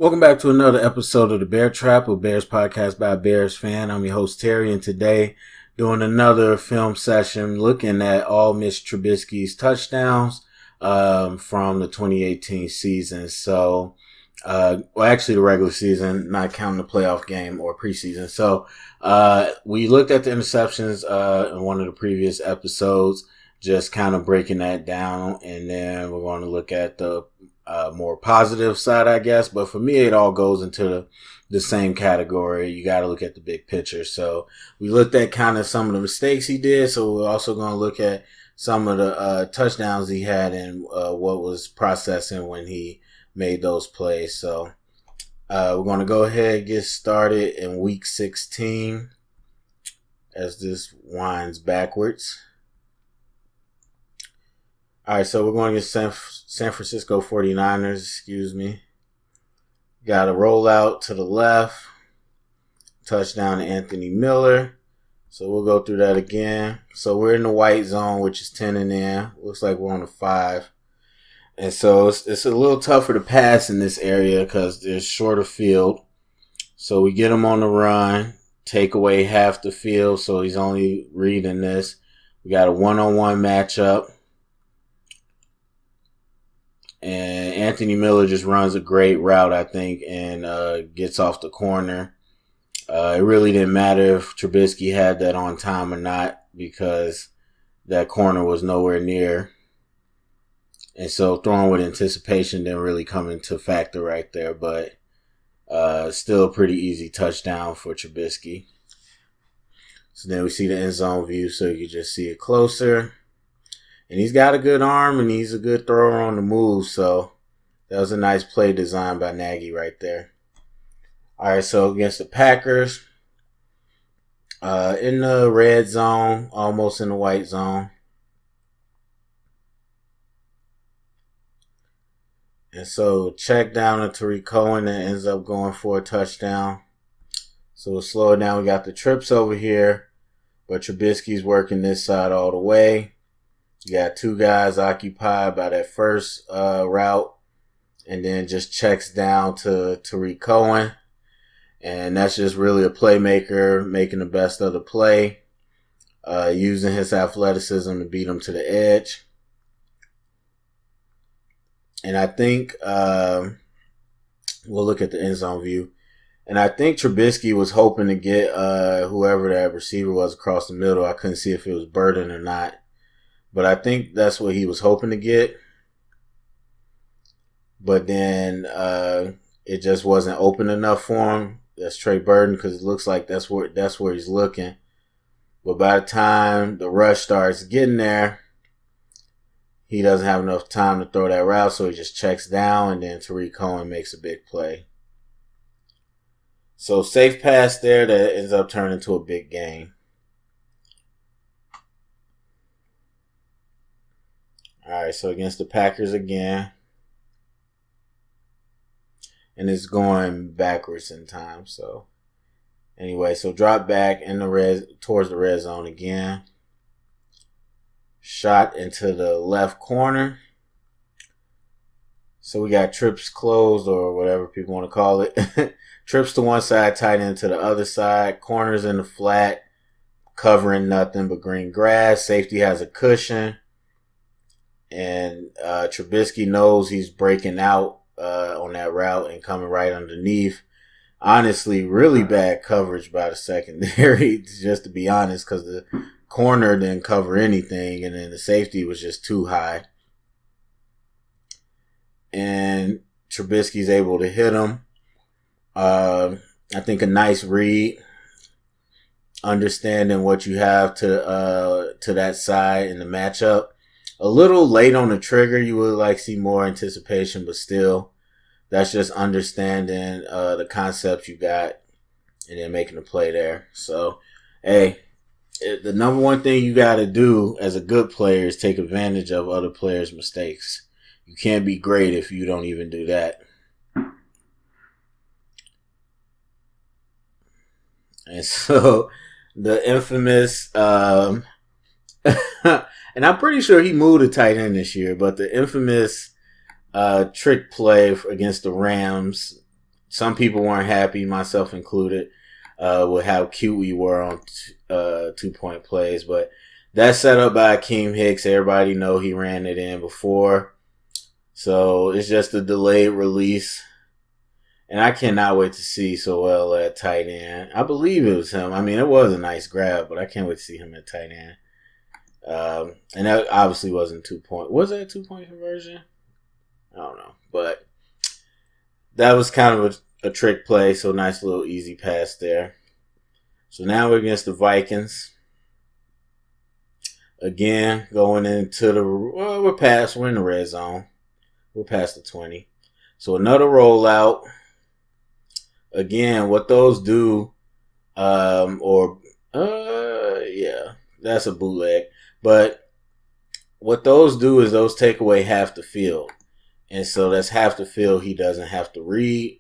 Welcome back to another episode of the Bear Trap, a Bears podcast by a Bears fan. I'm your host Terry, and today doing another film session looking at all Mitch Trubisky's touchdowns from the 2018 season. So, actually the regular season, not counting the playoff game or preseason. So, we looked at the interceptions in one of the previous episodes, just kind of breaking that down, and then we're going to look at the more positive side, I guess. But for me, it all goes into the same category. You got to look at the big picture. So we looked at kind of some of the mistakes he did. So we're also going to look at some of the touchdowns he had and what was processing when he made those plays. So we're going to go ahead and get started in week 16 as this winds backwards. All right, so we're going to get San Francisco 49ers, Got a rollout to the left. Touchdown to Anthony Miller. So we'll go through that again. So we're in the white zone, which is 10 and in. Looks like we're on a 5. And so it's a little tougher to pass in this area because there's shorter field. So we get him on the run, take away half the field, so he's only reading this. We got a one-on-one matchup. And Anthony Miller just runs a great route, I think, and gets off the corner. It really didn't matter if Trubisky had that on time or not because that corner was nowhere near. And so throwing with anticipation didn't really come into factor right there, but still a pretty easy touchdown for Trubisky. So then we see the end zone view so you can just see it closer. And he's got a good arm, and he's a good thrower on the move. So that was a nice play design by Nagy right there. All right, so against the Packers, in the red zone, almost in the white zone. And so check down to Tariq Cohen that ends up going for a touchdown. So we'll slow it down. We got the trips over here, but Trubisky's working this side all the way. You got 2 guys occupied by that first route, and then just checks down to Tariq Cohen. And that's just really a playmaker making the best of the play, using his athleticism to beat him to the edge. And I think we'll look at the end zone view. And I think Trubisky was hoping to get whoever that receiver was across the middle. I couldn't see if it was Burden or not. But I think that's what he was hoping to get. But then it just wasn't open enough for him. That's Trey Burton because it looks like that's where he's looking. But by the time the rush starts getting there, he doesn't have enough time to throw that route, so he just checks down, and then Tariq Cohen makes a big play. So safe pass there that ends up turning into a big gain. All right, so against the Packers again. And it's going backwards in time. So anyway, so drop back in the towards the red zone again. Shot into the left corner. So we got trips closed or whatever people want to call it. Trips to one side, tight end to the other side. Corners in the flat, covering nothing but green grass. Safety has a cushion. And Trubisky knows he's breaking out on that route and coming right underneath. Honestly, really bad coverage by the secondary, just to be honest, because the corner didn't cover anything, and then the safety was just too high. And Trubisky's able to hit him. I think a nice read, understanding what you have to that side in the matchup. A little late on the trigger. You would like see more anticipation, but still, that's just understanding the concepts you got and then making a play there. So, hey, the number one thing you got to do as a good player is take advantage of other players' mistakes. You can't be great if you don't even do that. And so, the infamous and I'm pretty sure he moved a tight end this year, but the infamous trick play against the Rams some people weren't happy, myself included, with how cute we were on 2-point plays. But that's set up by Akeem Hicks. Everybody know he ran it in before. So it's just a delayed release. And I cannot wait to see Sewell at tight end. I believe it was him. I mean, it was a nice grab, but I can't wait to see him at tight end. And that obviously wasn't 2-point. Was that a 2-point conversion? I don't know. But that was kind of a trick play. So nice little easy pass there. So now we're against the Vikings. Again, going into we're in the red zone. We're past the 20. So another rollout. Again, what those do, that's a bootleg. But what those do is those take away half the field. And so that's half the field he doesn't have to read.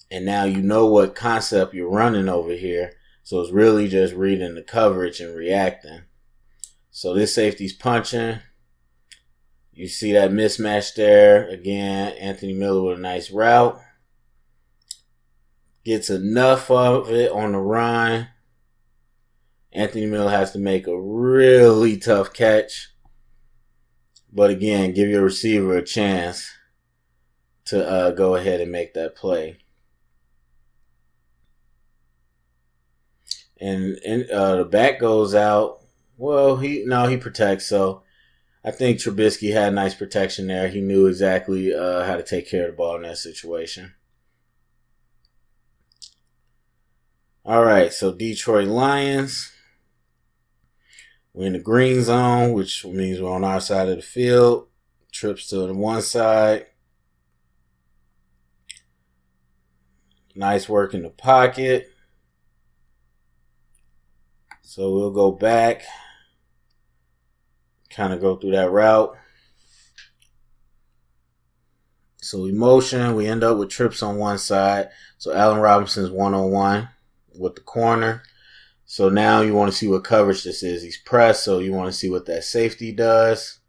And now you know what concept you're running over here. So it's really just reading the coverage and reacting. So this safety's punching. You see that mismatch there. Again, Anthony Miller with a nice route. Gets enough of it on the run. Anthony Miller has to make a really tough catch. But again, give your receiver a chance to go ahead and make that play. And the back goes out. Well, he protects. So I think Trubisky had nice protection there. He knew exactly how to take care of the ball in that situation. All right, so Detroit Lions. We're in the green zone, which means we're on our side of the field. Trips to the one side. Nice work in the pocket. So we'll go back. Kind of go through that route. So we motion. We end up with trips on one side. So Allen Robinson's 1-on-1 with the corner. So now you want to see what coverage this is. He's pressed, so you want to see what that safety does.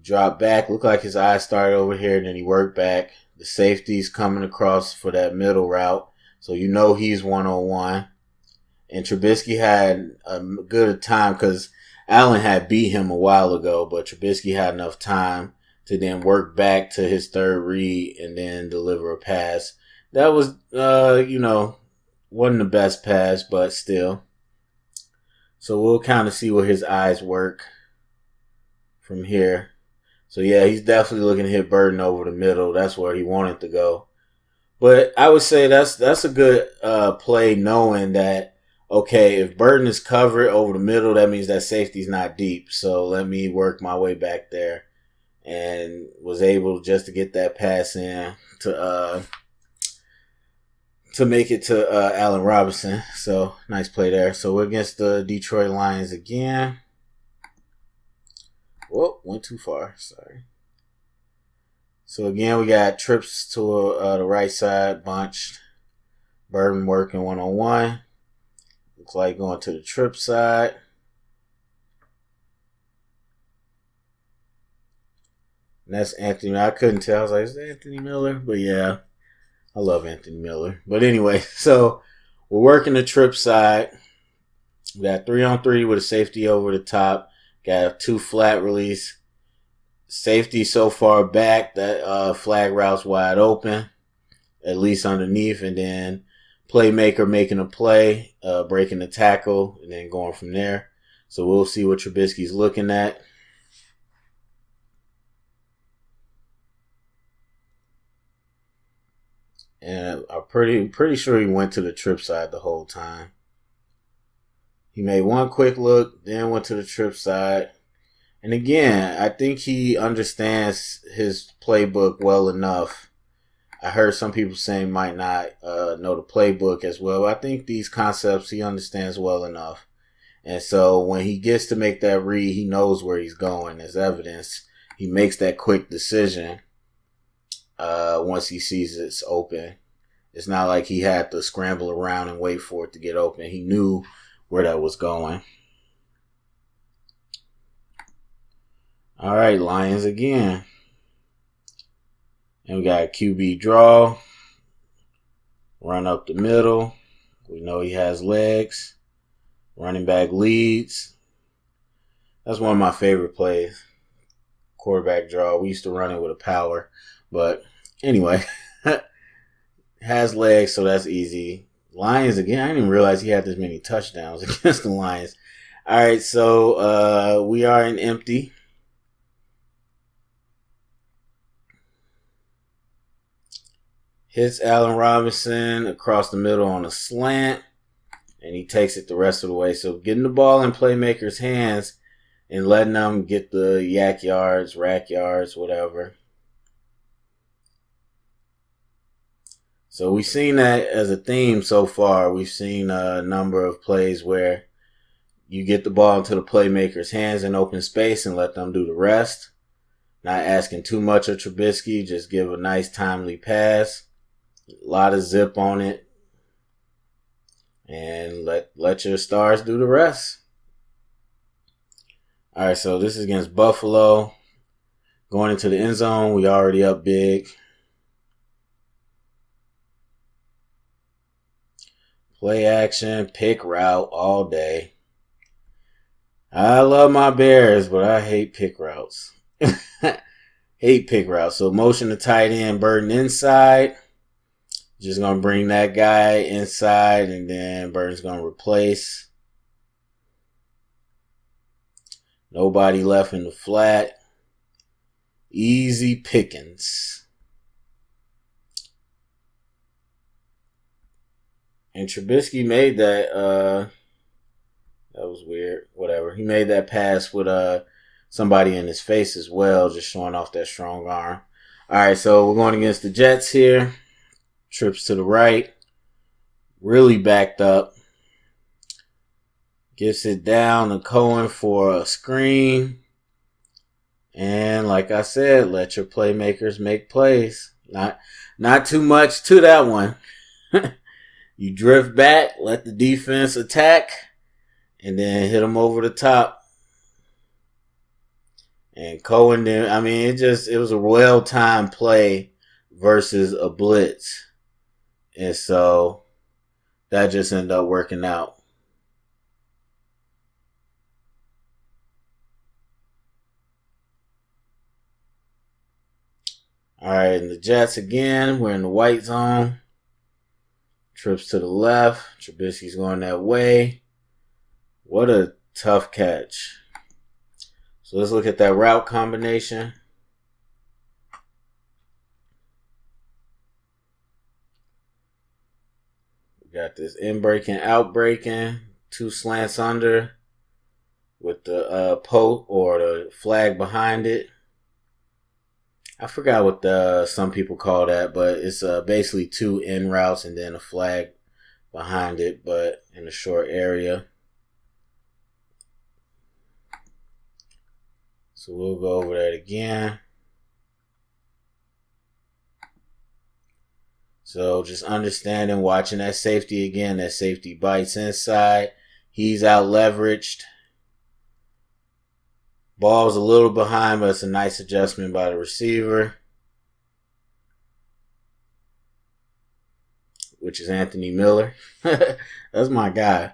Drop back. Look like his eyes started over here, and then he worked back. The safety's coming across for that middle route. So you know he's 1-on-1. And Trubisky had a good time because Allen had beat him a while ago, but Trubisky had enough time to then work back to his third read and then deliver a pass. That was, wasn't the best pass, but still. So we'll kind of see where his eyes work from here. So yeah, he's definitely looking to hit Burden over the middle. That's where he wanted to go. But I would say that's a good play, knowing that, okay, if Burden is covered over the middle, that means that safety's not deep. So let me work my way back there. And was able just to get that pass in to make it to Allen Robinson. So nice play there. So we're against the Detroit Lions again. Whoa, went too far. Sorry. So again, we got trips to the right side, bunched. Burden working 1-on-1. Looks like going to the trip side. And that's Anthony. I couldn't tell. I was like, is that Anthony Miller? But yeah, I love Anthony Miller. But anyway, so we're working the trip side. We got 3-on-3 with a safety over the top. Got 2 flat release. Safety so far back that flag route's wide open, at least underneath. And then playmaker making a play, breaking the tackle, and then going from there. So we'll see what Trubisky's looking at. And I'm pretty sure he went to the trip side the whole time. He made one quick look, then went to the trip side. And again, I think he understands his playbook well enough. I heard some people saying might not know the playbook as well. I think these concepts he understands well enough. And so when he gets to make that read, he knows where he's going. As evidence, he makes that quick decision once he sees it's open. It's not like he had to scramble around and wait for it to get open. He knew where that was going. All right, Lions again. And we got a QB draw. Run up the middle. We know he has legs. Running back leads. That's one of my favorite plays. Quarterback draw. We used to run it with a power. But anyway, has legs, so that's easy. Lions again. I didn't even realize he had this many touchdowns against the Lions. All right, so we are in empty. Hits Allen Robinson across the middle on a slant, and he takes it the rest of the way. So getting the ball in playmakers' hands and letting them get the yak yards, rack yards, whatever. So we've seen that as a theme so far. We've seen a number of plays where you get the ball into the playmakers' hands in open space and let them do the rest. Not asking too much of Trubisky, just give a nice timely pass. A lot of zip on it. And let your stars do the rest. All right, so this is against Buffalo. Going into the end zone, we already up big. Play action, pick route all day. I love my Bears, but I hate pick routes. Hate pick routes. So motion to tight end, Burton inside. Just going to bring that guy inside, and then Burton's going to replace. Nobody left in the flat. Easy pickings. And Trubisky made that, that was weird. Whatever. He made that pass with somebody in his face as well, just showing off that strong arm. All right, so we're going against the Jets here. Trips to the right. Really backed up. Gets it down to Cohen for a screen. And like I said, let your playmakers make plays. Not too much to that one. You drift back, let the defense attack, and then hit them over the top. And Cohen did, it was a well-timed play versus a blitz. And so that just ended up working out. All right, and the Jets again. We're in the white zone. Trips to the left. Trubisky's going that way. What a tough catch. So let's look at that route combination. We got this in breaking, out breaking, two slants under with the post or the flag behind it. I forgot what some people call that, but it's basically two in routes and then a flag behind it, but in a short area. So we'll go over that again. So just understanding, watching that safety again. That safety bites inside. He's out leveraged. Ball's a little behind, but it's a nice adjustment by the receiver, which is Anthony Miller. That's my guy.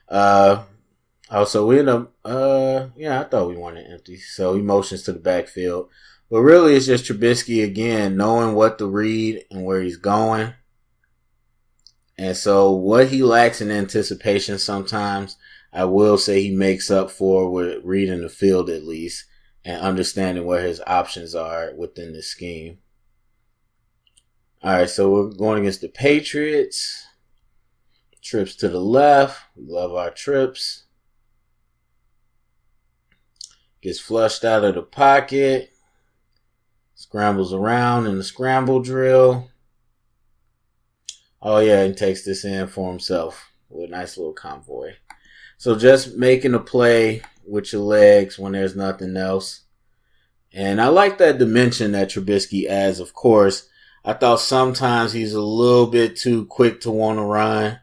So we end up, I thought we wanted empty. So he motions to the backfield. But really, it's just Trubisky again, knowing what to read and where he's going. And so what he lacks in anticipation sometimes, I will say he makes up for with reading the field at least and understanding where his options are within the scheme. All right, so we're going against the Patriots. Trips to the left. We love our trips. Gets flushed out of the pocket. Scrambles around in the scramble drill. Oh, yeah, and takes this in for himself with a nice little convoy. So just making a play with your legs when there's nothing else. And I like that dimension that Trubisky adds, of course. I thought sometimes he's a little bit too quick to want to run.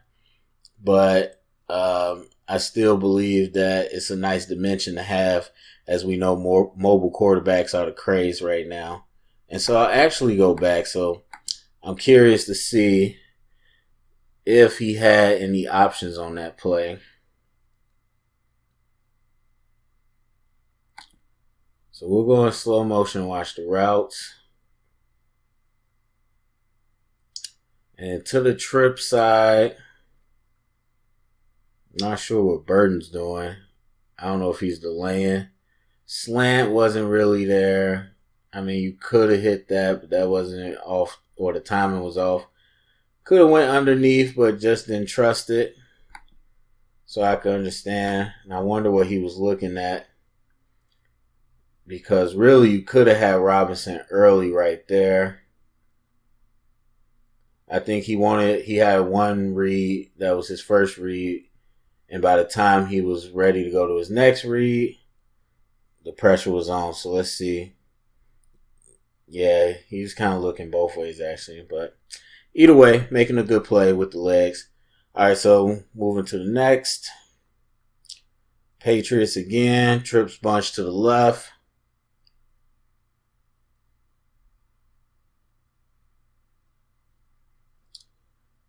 But I still believe that it's a nice dimension to have. As we know, more mobile quarterbacks are the craze right now. And so I'll actually go back. So I'm curious to see if he had any options on that play. So we'll go in slow motion and watch the routes. And to the trip side, not sure what Burton's doing. I don't know if he's delaying. Slant wasn't really there. I mean, you could have hit that, but that wasn't off, or the timing was off. Could have went underneath, but just didn't trust it. So I could understand. And I wonder what he was looking at. Because really, you could have had Robinson early right there. I think he had one read. That was his first read. And by the time he was ready to go to his next read, the pressure was on. So let's see. Yeah, he was kind of looking both ways, actually. But either way, making a good play with the legs. All right, so moving to the next. Patriots again. Trips bunch to the left.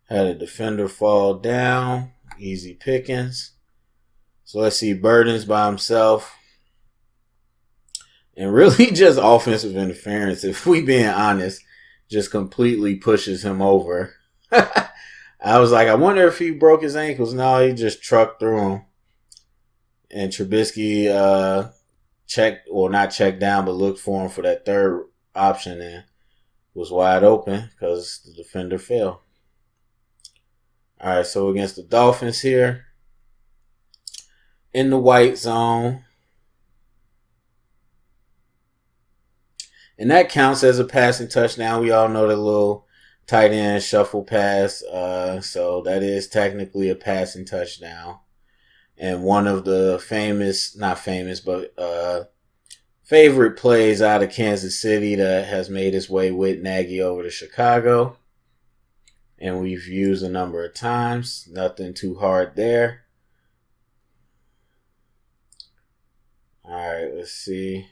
Had a defender fall down. Easy pickings. So let's see. Burton's by himself. And really just offensive interference, if we being honest, just completely pushes him over. I was like, I wonder if he broke his ankles. No, he just trucked through him. And Trubisky not checked down, but looked for him for that third option and was wide open because the defender fell. All right, so against the Dolphins here, in the white zone. And that counts as a passing touchdown. We all know the little tight end shuffle pass. So that is technically a passing touchdown. And one of the favorite plays out of Kansas City that has made its way with Nagy over to Chicago. And we've used a number of times. Nothing too hard there. All right, let's see.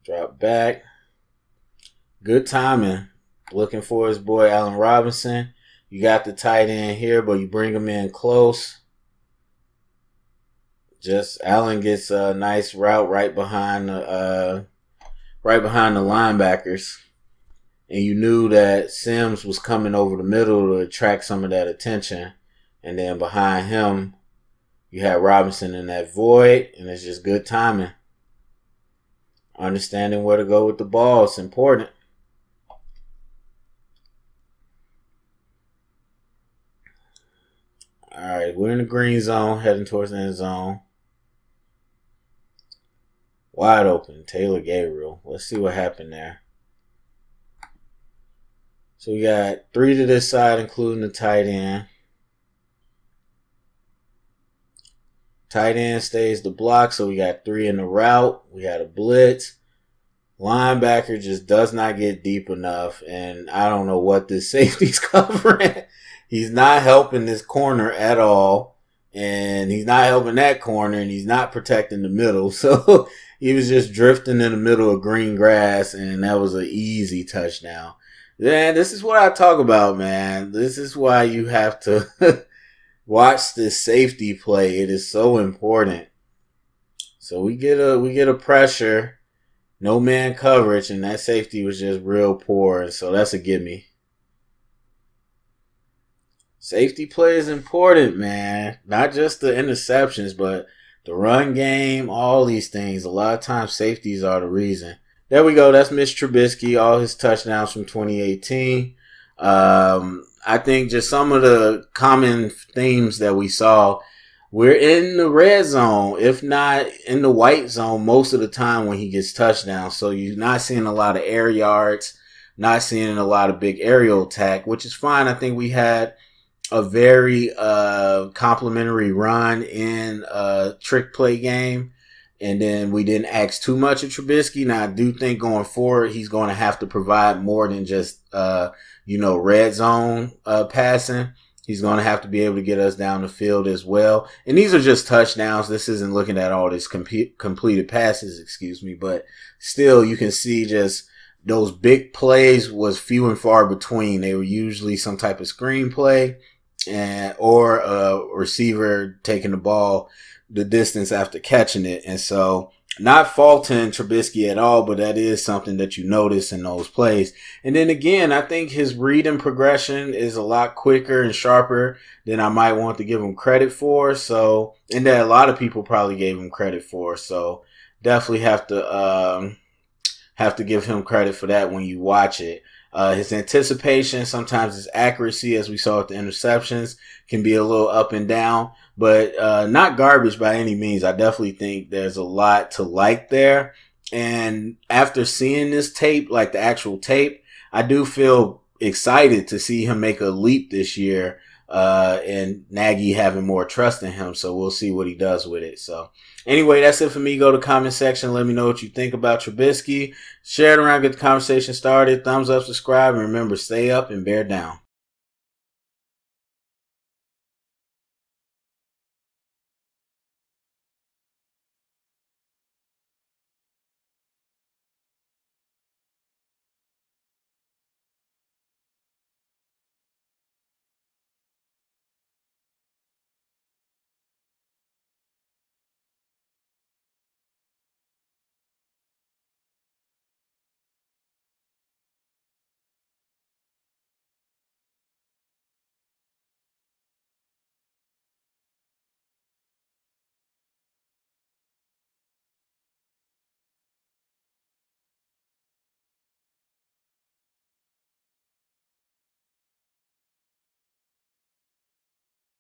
Drop back. Good timing. Looking for his boy Allen Robinson. You got the tight end here, but you bring him in close. Just Allen gets a nice route right behind the linebackers. And you knew that Sims was coming over the middle to attract some of that attention. And then behind him, you had Robinson in that void, and it's just good timing. Understanding where to go with the ball is important. All right, we're in the green zone, heading towards the end zone. Wide open, Taylor Gabriel. Let's see what happened there. So we got 3 to this side, including the tight end. Tight end stays the block, so we got 3 in the route. We got a blitz. Linebacker just does not get deep enough, and I don't know what this safety's covering. He's not helping this corner at all, and he's not helping that corner, and he's not protecting the middle. So he was just drifting in the middle of green grass, and that was an easy touchdown. Yeah, this is what I talk about, man. This is why you have to watch this safety play. It is so important. So we get a pressure, no man coverage, and that safety was just real poor. And so that's a gimme. Safety play is important, man. Not just the interceptions, but the run game, all these things. A lot of times safeties are the reason. There we go. That's Mitch Trubisky, all his touchdowns from 2018. I think just some of the common themes that we saw, we're in the red zone, if not in the white zone, most of the time when he gets touchdowns. So you're not seeing a lot of air yards, not seeing a lot of big aerial attack, which is fine. I think we had a very complimentary run in a trick play game. And then we didn't ask too much of Trubisky. Now, I do think going forward, he's going to have to provide more than just, red zone passing. He's going to have to be able to get us down the field as well. And these are just touchdowns. This isn't looking at all these completed passes, but still you can see just those big plays was few and far between. They were usually some type of screenplay or a receiver taking the ball the distance after catching it. And so, not faulting Trubisky at all, but that is something that you notice in those plays. And then again, I think his reading progression is a lot quicker and sharper than I might want to give him credit for. So, and that a lot of people probably gave him credit for. So, definitely have to give him credit for that when you watch it. His anticipation, sometimes his accuracy, as we saw with the interceptions, can be a little up and down, but not garbage by any means. I definitely think there's a lot to like there. And after seeing this tape, like the actual tape, I do feel excited to see him make a leap this year, and Nagy having more trust in him. So we'll see what he does with it. So anyway, that's it for me. Go to the comment section. Let me know what you think about Trubisky. Share it around, get the conversation started. Thumbs up, subscribe, and remember, stay up and bear down.